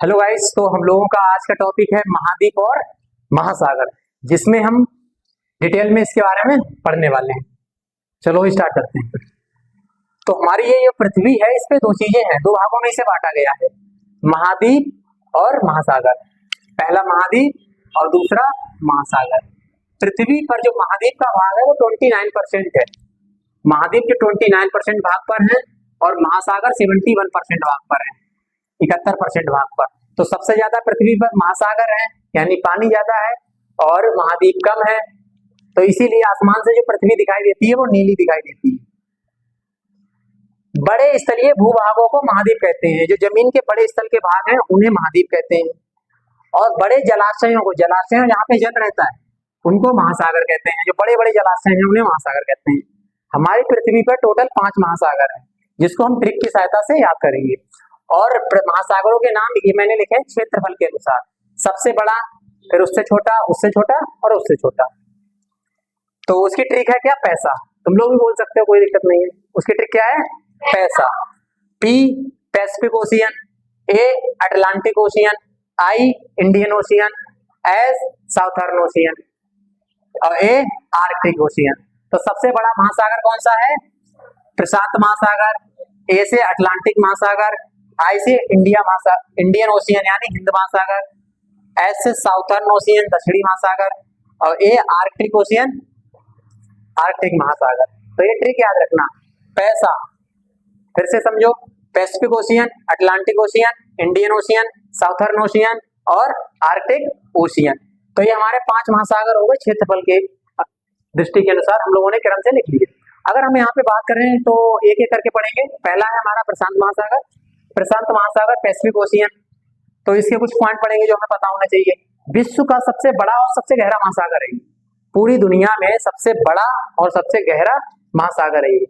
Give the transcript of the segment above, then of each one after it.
Hello guys, तो हम लोगों का आज का टॉपिक है महाद्वीप और महासागर, जिसमें हम डिटेल में इसके बारे में पढ़ने वाले हैं। चलो स्टार्ट करते हैं। तो हमारी ये पृथ्वी है, इस पे दो चीजें हैं, दो भागों में इसे बांटा गया है, महाद्वीप और महासागर। पहला महाद्वीप और दूसरा महासागर। पृथ्वी पर जो महाद्वीप का भाग है वो 29% है। महाद्वीप जो 29% भाग पर है और महासागर 71% भाग पर है, 71% भाग पर। तो सबसे ज्यादा पृथ्वी पर महासागर है, यानी पानी ज्यादा है, और महाद्वीप कम है। तो इसीलिए आसमान से जो पृथ्वी दिखाई देती है वो नीली दिखाई देती है। बड़े स्थलीय भूभागों को महाद्वीप कहते हैं। जो जमीन के बड़े स्थल के भाग हैं उन्हें महाद्वीप कहते हैं। और बड़े जलाशयों को, जलाशय जहाँ पे जल रहता है उनको महासागर कहते हैं। जो बड़े बड़े जलाशय हैं उन्हें महासागर कहते हैं। हमारी पृथ्वी पर टोटल 5 महासागर है, जिसको हम ट्रिक की सहायता से याद करेंगे। और महासागरों के नाम ये मैंने लिखे हैं क्षेत्रफल के अनुसार, सबसे बड़ा, फिर उससे छोटा, उससे छोटा और उससे छोटा। तो उसकी ट्रिक है क्या? पैसा। तुम लोग भी बोल सकते हो, कोई दिक्कत नहीं है। उसकी ट्रिक क्या है? पैसा। P Pacific ocean, A Atlantic ocean, I Indian ocean, S southern ocean और ए आर्कटिक ओशियन। तो सबसे बड़ा महासागर कौन सा है? प्रशांत महासागर। ए से अटलांटिक महासागर, आई से इंडियन ओशियन यानी हिंद महासागर, एस से साउथर्न ओशियन दक्षिणी महासागर और ए आर्कटिक ओशियन आर्कटिक महासागर। तो ये ट्रिक याद रखना, पैसा। फिर से समझो, Pacific ocean, Atlantic ocean, Indian ocean, southern ocean और आर्कटिक ओशियन। तो ये हमारे 5 महासागर हो गए क्षेत्रफल के दृष्टि के अनुसार, हम लोगों ने क्रम से लिख लिए। अगर हम यहाँ पे बात करें तो एक एक करके पढ़ेंगे। पहला है हमारा प्रशांत महासागर। प्रशांत महासागर पैसिफिक ओशियन, तो इसके कुछ पॉइंट पढ़ेंगे जो हमें पता होना चाहिए। विश्व का सबसे बड़ा और सबसे गहरा महासागर है, पूरी दुनिया में सबसे बड़ा और सबसे गहरा महासागर है ये।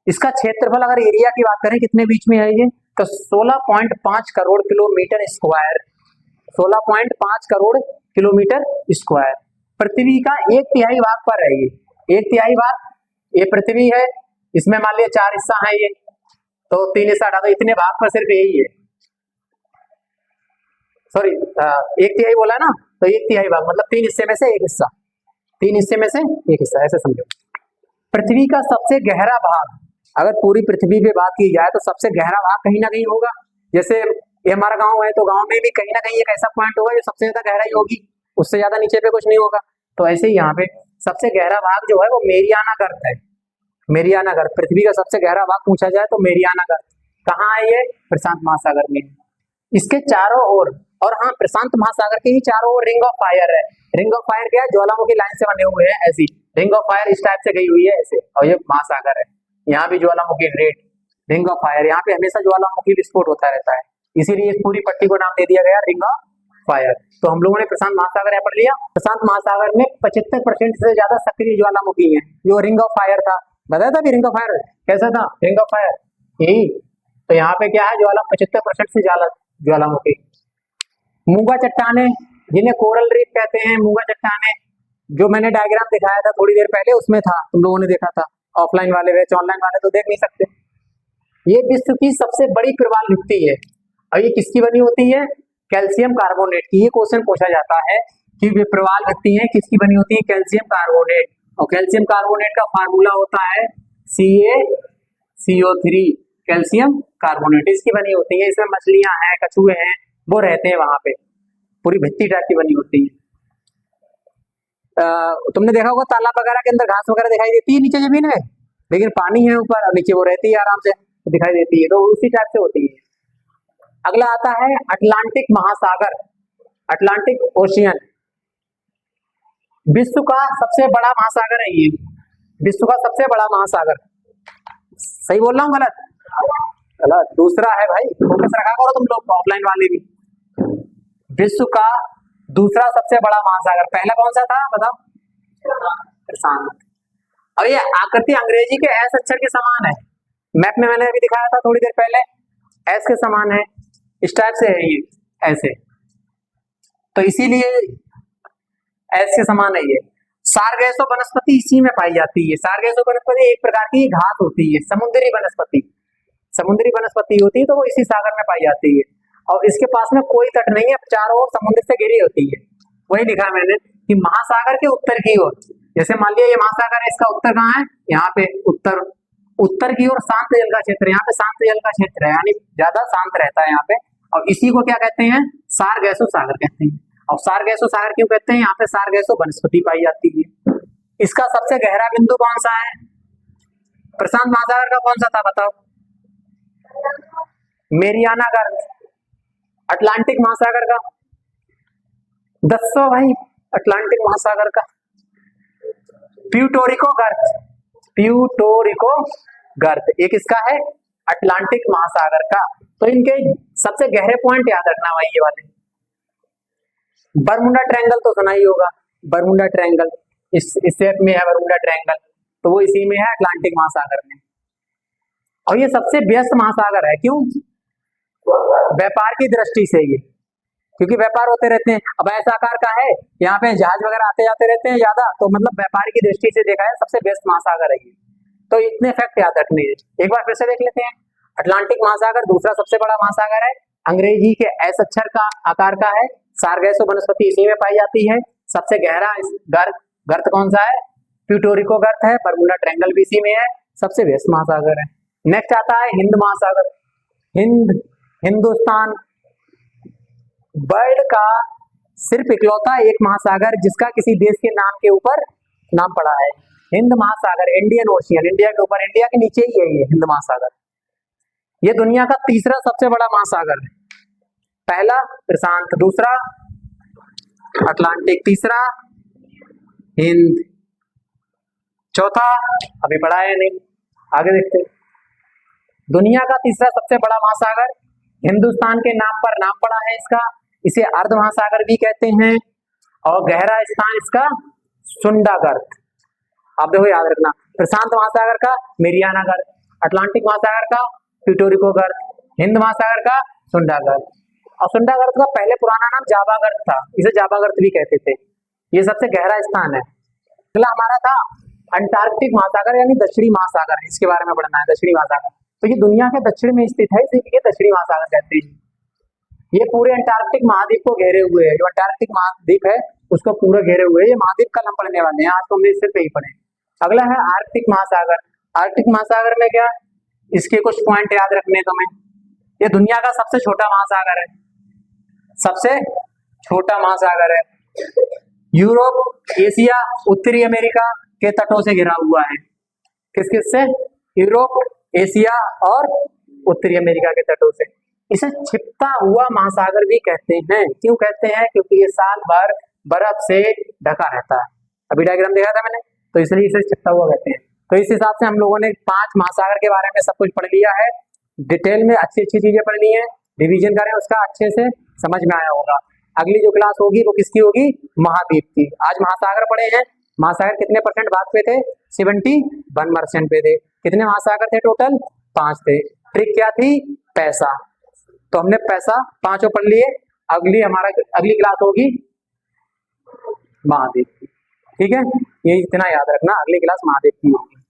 इसका क्षेत्रफल, अगर एरिया की बात करें कितने बीच में है ये, तो 16.5 crore kilometre square, 16.5 crore kilometre square. पृथ्वी का 1/3 भाग पर है ये, 1/3 भाग ये पृथ्वी है। इसमें मान लिया 4 हिस्सा है ये, तो 3 हिस्सा हटा दो, इतने भाग पर सिर्फ यही है। सॉरी, 1/3 बोला ना, तो 1/3 भाग मतलब 3 हिस्से में से एक हिस्सा, 3 हिस्से में से एक हिस्सा, ऐसे समझो। पृथ्वी का सबसे गहरा भाग, अगर पूरी पृथ्वी पे बात की जाए तो सबसे गहरा भाग कहीं ना कहीं होगा। जैसे ये हमारा गांव है, तो गांव में भी कहीं ना कहीं एक ऐसा पॉइंट होगा जो सबसे ज्यादा गहराई होगी, उससे ज्यादा नीचे पे कुछ नहीं होगा। तो ऐसे ही यहाँ पे सबसे गहरा भाग जो है वो मेरियाना गर्त है। मेरियाना गर्त, पृथ्वी का सबसे गहरा भाग पूछा जाए तो मेरियाना गर्त कहाँ है? ये प्रशांत महासागर में। इसके चारों ओर, और हाँ, प्रशांत महासागर के ही चारों ओर रिंग ऑफ फायर है। रिंग ऑफ फायर क्या है? ज्वालामुखी लाइन से बने हुए हैं, ऐसी रिंग ऑफ फायर इस टाइप से गई हुई है ऐसे, और ये महासागर है। यहाँ भी ज्वालामुखी रेड रिंग ऑफ फायर, यहाँ पे हमेशा ज्वालामुखी विस्फोट होता रहता है, इसीलिए इस पूरी पट्टी को नाम दे दिया गया रिंग ऑफ फायर। तो हम लोगों ने प्रशांत महासागर यहाँ पढ़ लिया। प्रशांत महासागर में 75% से ज्यादा सक्रिय ज्वालामुखी है। जो रिंग ऑफ फायर था, बताया था भी रिंग ऑफ फायर कैसा था? रिंग ऑफ फायर यही। तो यहाँ पे क्या है? 75% से ज्यादा ज्वालामुखी। मूंगा चट्टाने, जिन्हें कोरल रीफ कहते हैं, मूंगा चट्टाने, जो मैंने डायग्राम दिखाया था थोड़ी देर पहले उसमें था, तुम लोगों ने देखा था। ऑफलाइन वाले बैच, ऑनलाइन वाले तो देख नहीं सकते। ये विश्व की सबसे बड़ी प्रवाल भित्ति है, और ये किसकी बनी होती है? कैल्शियम कार्बोनेट की। ये क्वेश्चन पूछा जाता है कि वे प्रवाल भित्ति है किसकी बनी होती है? Calcium carbonate. और कैल्शियम कार्बोनेट का फार्मूला होता है CaCO3, कैल्शियम कार्बोनेट इसकी बनी होती है। इसमें मछलियां हैं, कछुए हैं, वो रहते हैं वहां पे, पूरी भित्ति टाइप की बनी होती है। तुमने देखा होगा तालाब वगैरह के अंदर घास वगैरह दिखाई देती है नीचे जमीन में, लेकिन पानी है ऊपर और नीचे वो रहती है आराम से, तो दिखाई देती है, तो उसी टाइप से होती है। अगला आता है अटलांटिक महासागर, अटलांटिक ओशियन। विश्व का सबसे बड़ा महासागर है ये, विश्व का सबसे बड़ा महासागर। सही बोल रहा हूँ? गलत? गलत। दूसरा है भाई, फोकस रखा करो तुम लोग, ऑफलाइन वाले भी। विश्व का दूसरा सबसे बड़ा महासागर, पहला कौन सा था बताओ? प्रशांत। अब ये आकृति अंग्रेजी के एस अक्षर के समान है, मैप में मैंने अभी दिखाया था थोड़ी देर पहले, एस के समान है, इस टाइप से है ये, ऐसे, तो इसीलिए एस के समान है ये। सारगैसो वनस्पति इसी में पाई जाती है। सारगैसो वनस्पति एक प्रकार की घास होती है, समुद्री वनस्पति, समुद्री वनस्पति होती है, तो वो इसी सागर में पाई जाती है। और इसके पास में कोई तट नहीं है, चारों ओर समुद्र से घिरी होती है। वही लिखा है मैंने कि महासागर के उत्तर की ओर, जैसे मान लिया ये महासागर है, इसका उत्तर कहाँ है, यहाँ पे उत्तर, उत्तर की ओर शांत जल का क्षेत्र, यहाँ पे शांत जल का क्षेत्र है, यानी ज्यादा शांत रहता है यहाँ पे, और इसी को क्या कहते हैं, सारगैसो सागर कहते हैं। और सारगैसो सागर क्यों कहते हैं, यहाँ पे सारगैसो वनस्पति पाई जाती है। इसका सबसे गहरा बिंदु कौन सा है, प्रशांत महासागर का कौन सा था बताओ, मेरियाना गर्त। अटलांटिक महासागर का दसो भाई, अटलांटिक महासागर का प्यूटोरिको गर्त, प्यूटोरिको गर्त एक इसका है अटलांटिक महासागर का। तो इनके सबसे गहरे पॉइंट याद रखना भाई ये वाले। बरमुडा ट्रायंगल तो सुना ही होगा, बरमुडा ट्रायंगल इस शेप में है बरमुडा ट्रायंगल, तो वो इसी में है अटलांटिक महासागर में। और ये सबसे व्यस्त महासागर है, क्यों, व्यापार की दृष्टि से ये, क्योंकि व्यापार होते रहते हैं। अब ऐसा आकार का है, यहाँ पे जहाज वगैरह आते जाते रहते हैं ज्यादा, तो मतलब व्यापार की दृष्टि से देखा है सबसे व्यस्त महासागर है ये। तो इतने फैक्ट याद रखने हैं। एक बार फिर से देख लेते हैं। अटलांटिक महासागर दूसरा सबसे बड़ा महासागर है, अंग्रेजी के एस अक्षर का आकार का है, सारगैसो वनस्पति इसी में पाई जाती है। सबसे गहरा गर्त कौन सा है, प्यूटोरिको गर्त है, बरमुडा ट्रायंगल भी इसी में है, सबसे व्यस्त महासागर है। नेक्स्ट आता है हिंद महासागर। हिंदुस्तान वर्ल्ड का सिर्फ इकलौता एक महासागर जिसका किसी देश के नाम के ऊपर नाम पड़ा है, हिंद महासागर, इंडियन ओशियन, इंडिया के ऊपर, इंडिया के नीचे ही है ये हिंद महासागर। ये दुनिया का तीसरा सबसे बड़ा महासागर है, पहला प्रशांत, दूसरा अटलांटिक, तीसरा हिंद, चौथा अभी पढ़ा है नहीं, आगे देखते हैं। दुनिया का तीसरा सबसे बड़ा महासागर हिंदुस्तान के नाम पर नाम पड़ा है इसका, इसे अर्ध महासागर भी कहते हैं, और गहरा स्थान इसका सुंडा गर्त। आप देखो याद रखना, प्रशांत महासागर का मेरियाना गर्त, अटलांटिक महासागर का प्यूटोरिको गर्त, हिंद महासागर का सुंडा गर्त। और सुंडा गर्त का पहले पुराना नाम जावा गर्त था, इसे जावा गर्त भी कहते थे। ये सबसे गहरा स्थान है। अगला हमारा था अंटार्कटिक महासागर यानी दक्षिणी महासागर, इसके बारे में पढ़ना है, दक्षिणी महासागर। तो ये दुनिया के दक्षिण में स्थित है, इसलिए दक्षिणी महासागर कहते हैं। ये पूरे अंटार्कटिक महाद्वीप को घेरे हुए है, जो अंटार्कटिक महाद्वीप है उसको पूरा घेरे हुए है। ये महाद्वीप कल हम पढ़ने वाले हैं, आज तो हमने सिर्फ यही पढ़े। अगला है आर्कटिक महासागर। आर्कटिक महासागर में क्या, इसके कुछ पॉइंट याद रखने तुम्हें। ये दुनिया का सबसे छोटा महासागर है, सबसे छोटा महासागर है। यूरोप, एशिया, उत्तरी अमेरिका के तटों से घिरा हुआ है। किस किस से, यूरोप, एशिया और उत्तरी अमेरिका के तटों से। इसे छिपता हुआ महासागर भी कहते हैं। क्यों कहते हैं, क्योंकि ये साल भर बर्फ से ढका रहता है। अभी डायग्राम देखा था मैंने, तो इसलिए इसे छिपता हुआ कहते हैं। तो इस हिसाब से हम लोगों ने 5 महासागर के बारे में सब कुछ पढ़ लिया है, डिटेल में अच्छी अच्छी चीजें पढ़ ली है, रिवीजन करें उसका, अच्छे से समझ में आया होगा। अगली जो क्लास होगी वो किसकी होगी, महाद्वीप की। आज महासागर पढ़े हैं, महासागर कितने परसेंट भाग पे थे, 71% पे थे। कितने महासागर थे टोटल, 5 थे। ट्रिक क्या थी, पैसा, तो हमने पैसा 5 पढ़ लिए। अगली क्लास होगी महाद्वीप की, ठीक है, ये इतना याद रखना, अगली क्लास महाद्वीप की होगी।